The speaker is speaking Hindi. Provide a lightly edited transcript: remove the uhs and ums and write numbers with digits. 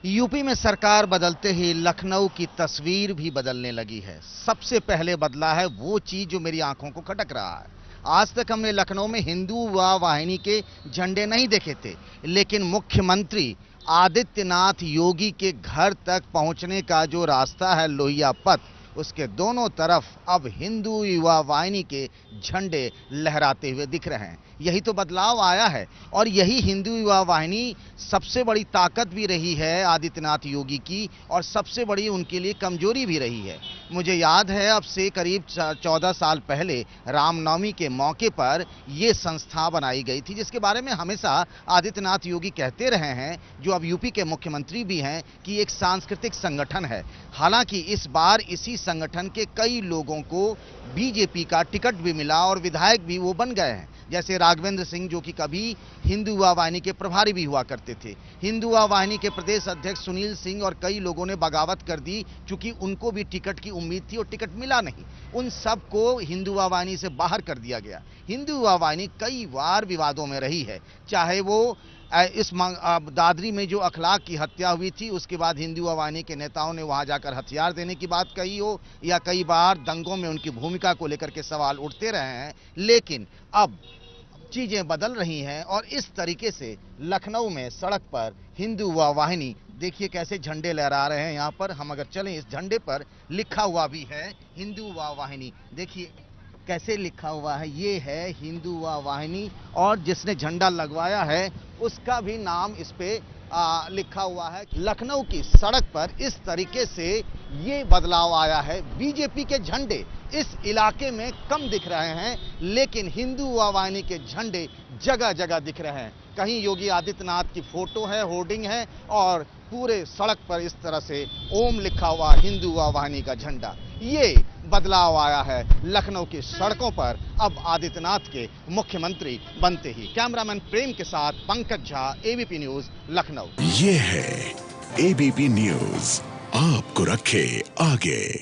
यूपी में सरकार बदलते ही लखनऊ की तस्वीर भी बदलने लगी है। सबसे पहले बदला है वो चीज जो मेरी आंखों को खटक रहा है। आज तक हमने लखनऊ में हिंदू वाहिनी के झंडे नहीं देखे थे, लेकिन मुख्यमंत्री आदित्यनाथ योगी के घर तक पहुंचने का जो रास्ता है लोहिया पथ, उसके दोनों तरफ अब हिंदू युवा वाहिनी के झंडे लहराते हुए दिख रहे हैं। यही तो बदलाव आया है और यही हिंदू युवा वाहिनी सबसे बड़ी ताकत भी रही है आदित्यनाथ योगी की, और सबसे बड़ी उनके लिए कमजोरी भी रही है। मुझे याद है अब से करीब 14 साल पहले रामनवमी के मौके पर यह संस्था बनाई गई थी, जिसके बारे में हमेशा आदित्यनाथ योगी कहते रहे हैं, जो अब यूपी के मुख्यमंत्री भी हैं, कि एक सांस्कृतिक संगठन है। हालांकि इस बार इसी संगठन के कई लोगों को बीजेपी का टिकट भी मिला और विधायक भी वो बन गए हैं, जैसे राघवेंद्र सिंह, जो कि कभी हिंदू युवा वाहिनी के प्रभारी भी हुआ करते थे। हिंदू युवा वाहिनी के प्रदेश अध्यक्ष सुनील सिंह और कई लोगों ने बगावत कर दी, चूंकि उनको भी टिकट की उम्मीद थी और टिकट मिला नहीं। उन सबको हिंदू युवा वाहिनी से बाहर कर दिया गया। हिंदू युवा वाहिनी कई बार विवादों में रही है, चाहे वो इस दादरी में जो अखलाक की हत्या हुई थी, उसके बाद हिंदू वाहिनी के नेताओं ने वहां जाकर हथियार देने की बात कही हो, या कई बार दंगों में उनकी भूमिका को लेकर के सवाल उठते रहे हैं। लेकिन अब चीजें बदल रही हैं और इस तरीके से लखनऊ में सड़क पर हिंदू वाहिनी देखिए कैसे झंडे लहरा रहे हैं। यहाँ पर हम अगर चलें, इस झंडे पर लिखा हुआ भी है हिंदू वाहिनी। देखिए कैसे लिखा हुआ है, ये है हिंदू वाहिनी, और जिसने झंडा लगवाया है उसका भी नाम इस पे लिखा हुआ है। लखनऊ की सड़क पर इस तरीके से ये बदलाव आया है। बीजेपी के झंडे इस इलाके में कम दिख रहे हैं, लेकिन हिंदू वाहिनी के झंडे जगह जगह दिख रहे हैं। कहीं योगी आदित्यनाथ की फोटो है, होर्डिंग है, और पूरे सड़क पर इस तरह से ओम लिखा हुआ हिंदू वाहिनी का झंडा। ये बदलाव आया है लखनऊ की सड़कों पर अब आदित्यनाथ के मुख्यमंत्री बनते ही। कैमरामैन प्रेम के साथ पंकज झा, एबीपी न्यूज, लखनऊ। ये है एबीपी न्यूज, आपको रखे आगे।